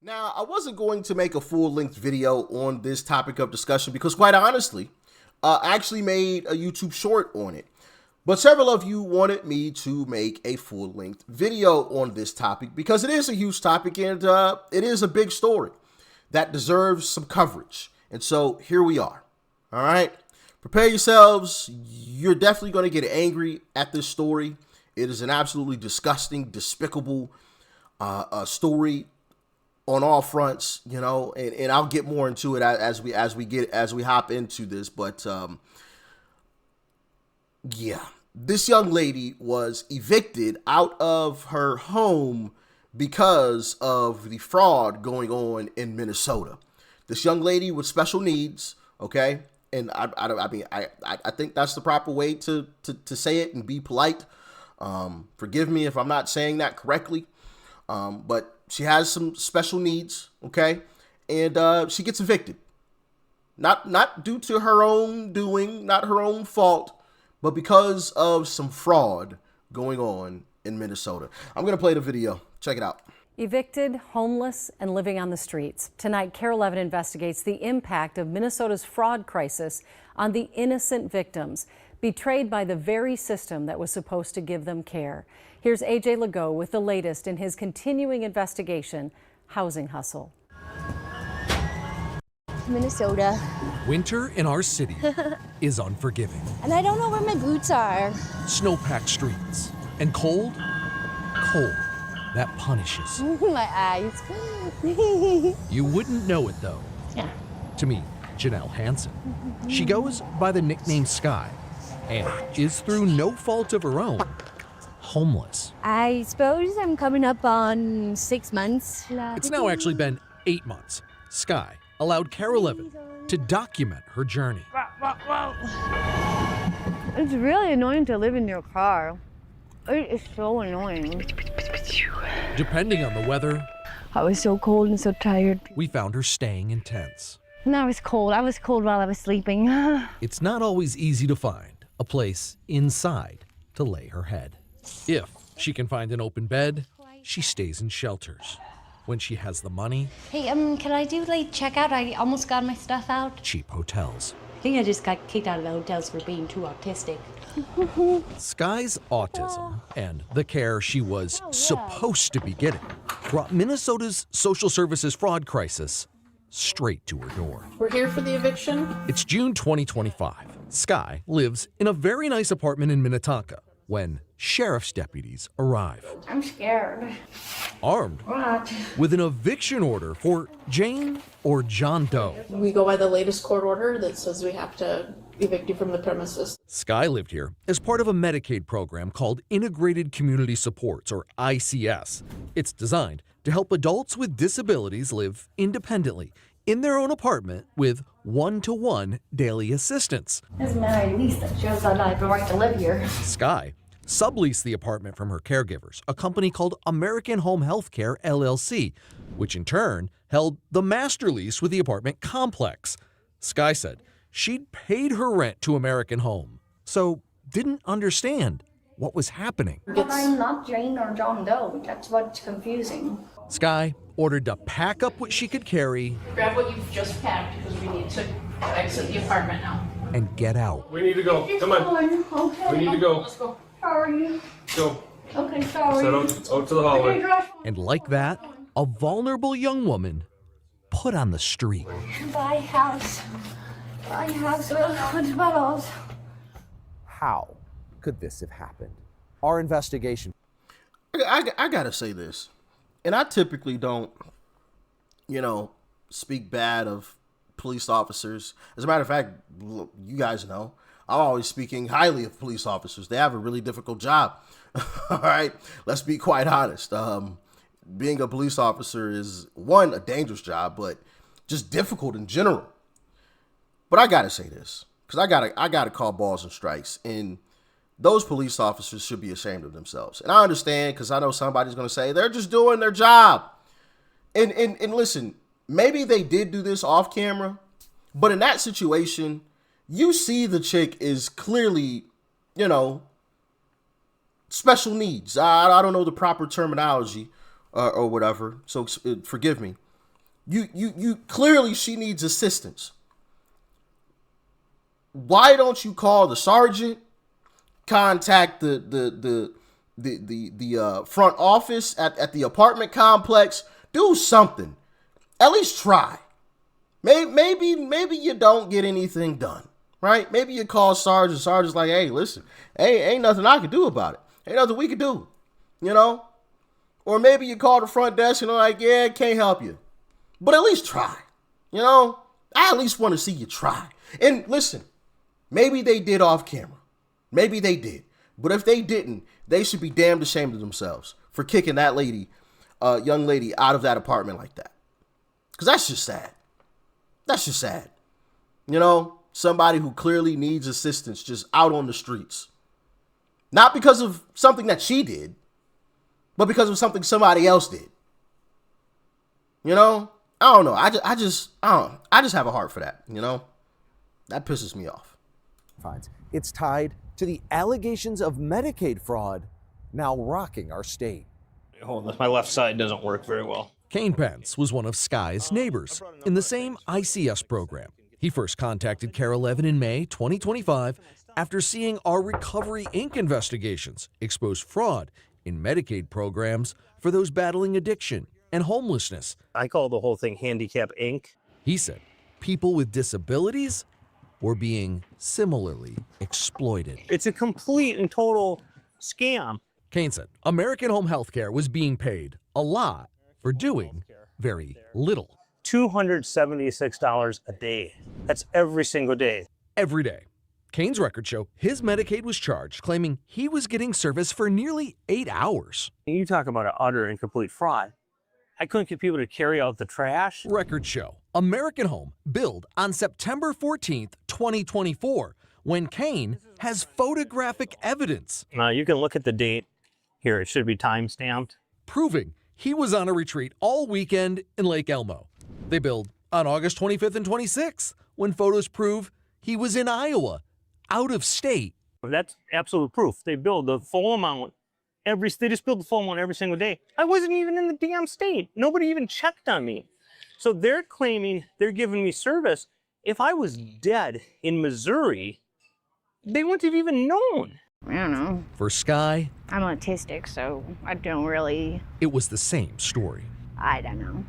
Now, I wasn't going to make a full-length video on this topic of discussion because, quite honestly, I actually made a YouTube short on it. But several of you wanted me to make a full-length video on this topic because it is a huge topic and it is a big story that deserves some coverage. And so here we are. All right. Prepare yourselves. You're definitely going to get angry at this story. It is an absolutely disgusting, despicable story on all fronts, you know, and I'll get more into it as we hop into this. But yeah, this young lady was evicted out of her home because of the fraud going on in Minnesota. This young lady with special needs, okay, and I think that's the proper way to say it and be polite. Forgive me if I'm not saying that correctly, but she has some special needs, okay, and she gets evicted. Not due to her own doing, not her own fault, but because of some fraud going on in Minnesota. I'm gonna play the video. Check it out. Evicted, homeless, and living on the streets. Tonight, KARE 11 investigates the impact of Minnesota's fraud crisis on the innocent victims, betrayed by the very system that was supposed to give them care. Here's AJ Legault with the latest in his continuing investigation, Housing Hustle. Minnesota. Winter in our city is unforgiving. And I don't know where my boots are. Snow-packed streets and cold that punishes. My eyes. You wouldn't know it though. Yeah. To meet Janelle Hansen. She goes by the nickname Sky and is through no fault of her own homeless. I suppose I'm coming up on 6 months. It's now actually been 8 months. Sky allowed KARE 11 to document her journey. It's really annoying to live in your car. It is so annoying. Depending on the weather, I was so cold and so tired. we found her staying in tents. And I was cold. I was cold while I was sleeping. It's not always easy to find a place inside to lay her head. If she can find an open bed, she stays in shelters. When she has the money, Hey, can I do late checkout? I almost got my stuff out. cheap hotels. I think I just got kicked out of the hotels for being too autistic. Sky's autism and the care she was supposed to be getting brought Minnesota's social services fraud crisis straight to her door. We're here for the eviction. It's June 2025. Sky lives in a very nice apartment in Minnetonka when sheriff's deputies arrive, I'm scared. armed What? with an eviction order for Jane or John Doe. We go by the latest court order that says we have to evict you from the premises. Sky lived here as part of a Medicaid program called Integrated Community Supports, or ICS. It's designed to help adults with disabilities live independently in their own apartment with one-to-one daily assistance. This married lease that shows that I have the right to live here. Sky subleased the apartment from her caregivers, a company called American Home Healthcare LLC, which in turn held the master lease with the apartment complex. Sky said she'd paid her rent to American Home, so didn't understand what was happening. But I'm not Jane or John Doe. That's what's confusing. Sky ordered to pack up what she could carry Grab what you've just packed because we need to exit the apartment now. and get out. We need to go. Come on. Okay. We need to go. Let's go. How are you? Go. Okay, sorry. Set out to the hallway. And like that, a vulnerable young woman put on the street. Buy house. Buy house. What's about How could this have happened? Our investigation. I gotta say this, and I typically don't, speak bad of police officers. As a matter of fact, you guys know, I'm always speaking highly of police officers. They have a really difficult job. All right, let's be quite honest. Being a police officer is, one, a dangerous job, but just difficult in general. But I gotta say this, because I gotta call balls and strikes, and those police officers should be ashamed of themselves. And I understand, because I know somebody's gonna say they're just doing their job. And listen, maybe they did do this off camera, but in that situation, you see the chick is clearly, special needs. I don't know the proper terminology or whatever, so forgive me. You clearly she needs assistance. Why don't you call the sergeant, contact the front office at the apartment complex, do something. At least try. Maybe you don't get anything done, right? Maybe you call sergeant. Sergeant's like, hey, listen, ain't nothing I can do about it. Ain't nothing we can do, you know? Or maybe you call the front desk and they're like, yeah, can't help you. But at least try, you know? I at least want to see you try. And listen, maybe they did off camera. Maybe they did. But if they didn't, they should be damned ashamed of themselves for kicking that lady, young lady, out of that apartment like that. Because that's just sad. That's just sad. You know, somebody who clearly needs assistance just out on the streets. Not because of something that she did, but because of something somebody else did. You know? I don't know. I just have a heart for that, you know? That pisses me off. Fines. It's tied to the allegations of Medicaid fraud now rocking our state. Hold on, my left side doesn't work very well. Kane Pence was one of Sky's neighbors in the same ICS program. He first contacted KARE 11 in May 2025 after seeing our Recovery Inc. investigations expose fraud in Medicaid programs for those battling addiction and homelessness. I call the whole thing Handicap Inc. He said people with disabilities were being similarly exploited. It's a complete and total scam. Kane said American Home Health Care was being paid a lot for doing very little. $276 a day. That's every single day. Every day. Kane's records show his Medicaid was charged, claiming he was getting service for nearly 8 hours. You talk about an utter and complete fraud. I couldn't get people to carry out the trash. Records show American Home billed on September 14th, 2024, when Kane has photographic evidence. Now you can look at the date here. It should be time-stamped. Proving he was on a retreat all weekend in Lake Elmo. They billed on August 25th and 26th, when photos prove he was in Iowa, out of state. That's absolute proof. They billed the full amount. They just billed the full amount every single day. I wasn't even in the damn state. Nobody even checked on me. So they're claiming they're giving me service. If I was dead in Missouri, they wouldn't have even known. I don't know. For Sky, I'm autistic, so I don't really. it was the same story. I don't know.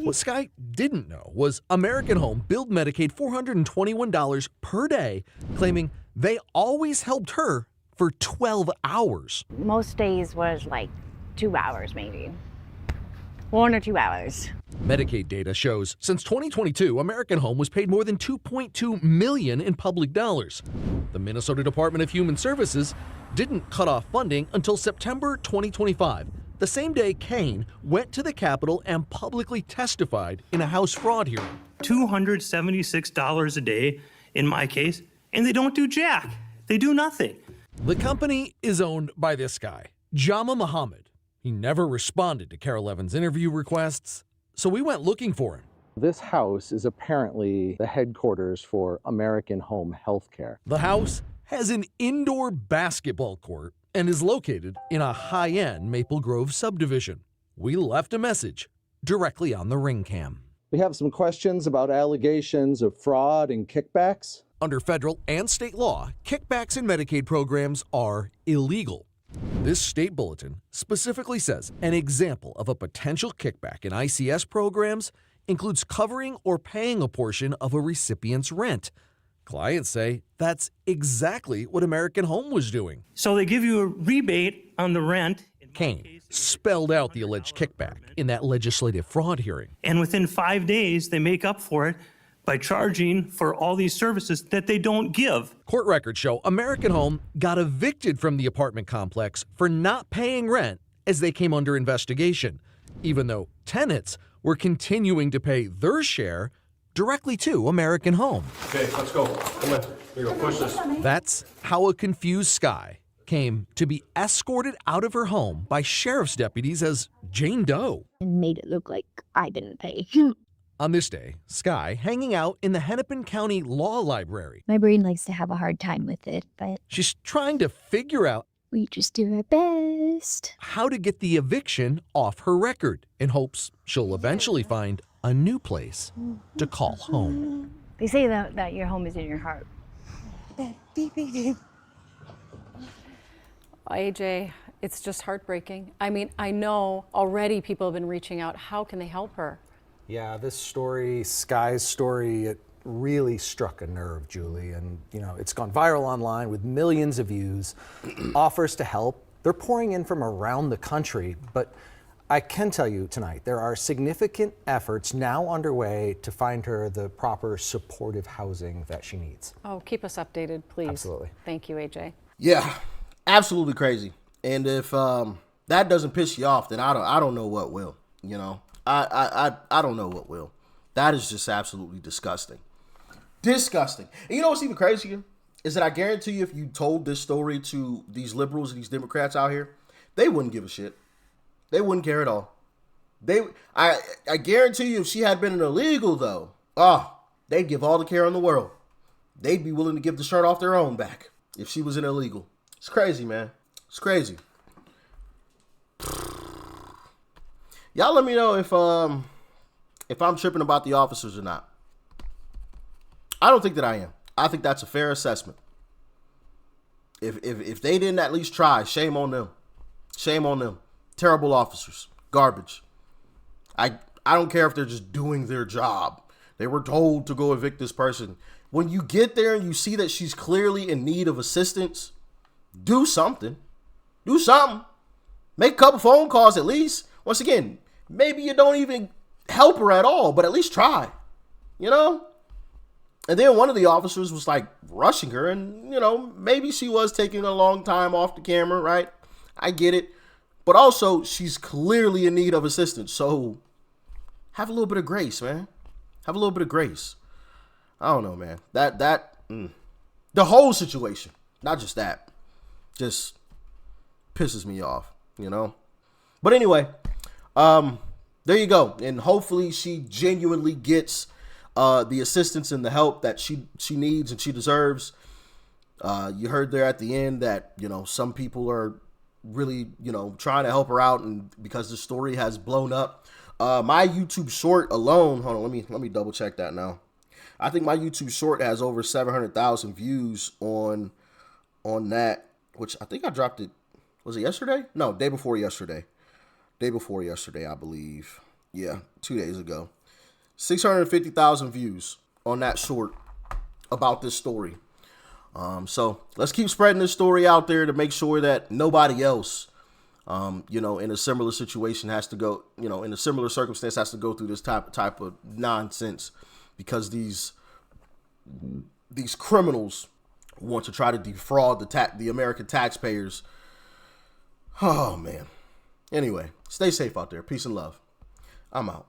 What Sky didn't know was American Home billed Medicaid $421 per day, claiming they always helped her for 12 hours. Most days was like 2 hours, maybe 1 or 2 hours. Medicaid data shows since 2022, American Home was paid more than $2.2 million in public dollars. The Minnesota Department of Human Services didn't cut off funding until September 2025, the same day Kane went to the Capitol and publicly testified in a House fraud hearing. $276 a day in my case, and they don't do jack. They do nothing. The company is owned by this guy, Jama Muhammad. He never responded to KARE 11's interview requests, so we went looking for him. This house is apparently the headquarters for American Home Health Care. The house has an indoor basketball court and is located in a high-end Maple Grove subdivision. We left a message directly on the ring cam. We have some questions about allegations of fraud and kickbacks. Under federal and state law, kickbacks in Medicaid programs are illegal. This state bulletin specifically says an example of a potential kickback in ICS programs includes covering or paying a portion of a recipient's rent. Clients say that's exactly what American Home was doing. So they give you a rebate on the rent. Kane spelled out the alleged kickback in that legislative fraud hearing. And within 5 days, they make up for it by charging for all these services that they don't give. Court records show American Home got evicted from the apartment complex for not paying rent as they came under investigation, even though tenants were continuing to pay their share directly to American Home. Okay, let's go. Come on. Here you go. Push this. That's how a confused Sky came to be escorted out of her home by sheriff's deputies as Jane Doe. And made it look like I didn't pay. On this day, Sky hanging out in the Hennepin County Law Library. My brain likes to have a hard time with it, but She's trying to figure out we just do our best. how to get the eviction off her record in hopes she'll eventually find a new place to call home. They say that your home is in your heart. AJ, it's just heartbreaking. I mean, I know already people have been reaching out. How can they help her? Yeah, this story, Sky's story, it really struck a nerve, Julie. And, it's gone viral online with millions of views. Offers to help, they're pouring in from around the country. But I can tell you tonight, there are significant efforts now underway to find her the proper supportive housing that she needs. Oh, keep us updated, please. Absolutely. Thank you, AJ. Yeah, absolutely crazy. And if that doesn't piss you off, then I don't know what will. I don't know what will. That is just absolutely disgusting. Disgusting. And you know what's even crazier? Is that I guarantee you if you told this story to these liberals and these Democrats out here, they wouldn't give a shit. They wouldn't care at all. I guarantee you if she had been an illegal though, they'd give all the care in the world. They'd be willing to give the shirt off their own back if she was an illegal. It's crazy, man. It's crazy. Y'all let me know if I'm tripping about the officers or not. I don't think that I am. I think that's a fair assessment. If they didn't at least try, shame on them. Shame on them. Terrible officers. Garbage. I don't care if they're just doing their job. They were told to go evict this person. When you get there and you see that she's clearly in need of assistance, do something. Do something. Make a couple phone calls at least. Once again, maybe you don't even help her at all, but at least try. And then one of the officers was like rushing her, and maybe she was taking a long time off the camera, right? I get it. But also, she's clearly in need of assistance. So have a little bit of grace, man. Have a little bit of grace. I don't know, man. The whole situation, not just that, just pisses me off, But anyway, there you go. And hopefully she genuinely gets the assistance and the help that she needs and she deserves. You heard there at the end that, some people are really, trying to help her out, and because the story has blown up. My YouTube short alone, hold on, let me double check that now. I think my YouTube short has over 700,000 views on that, which I think I dropped it. Was it yesterday? No, day before yesterday. Day before yesterday, I believe. Yeah, 2 days ago. 650,000 views on that short about this story. So let's keep spreading this story out there to make sure that nobody else, in a similar situation has to go, in a similar circumstance has to go through this type of nonsense, because these criminals want to try to defraud the American taxpayers. Oh man. Anyway, stay safe out there. Peace and love. I'm out.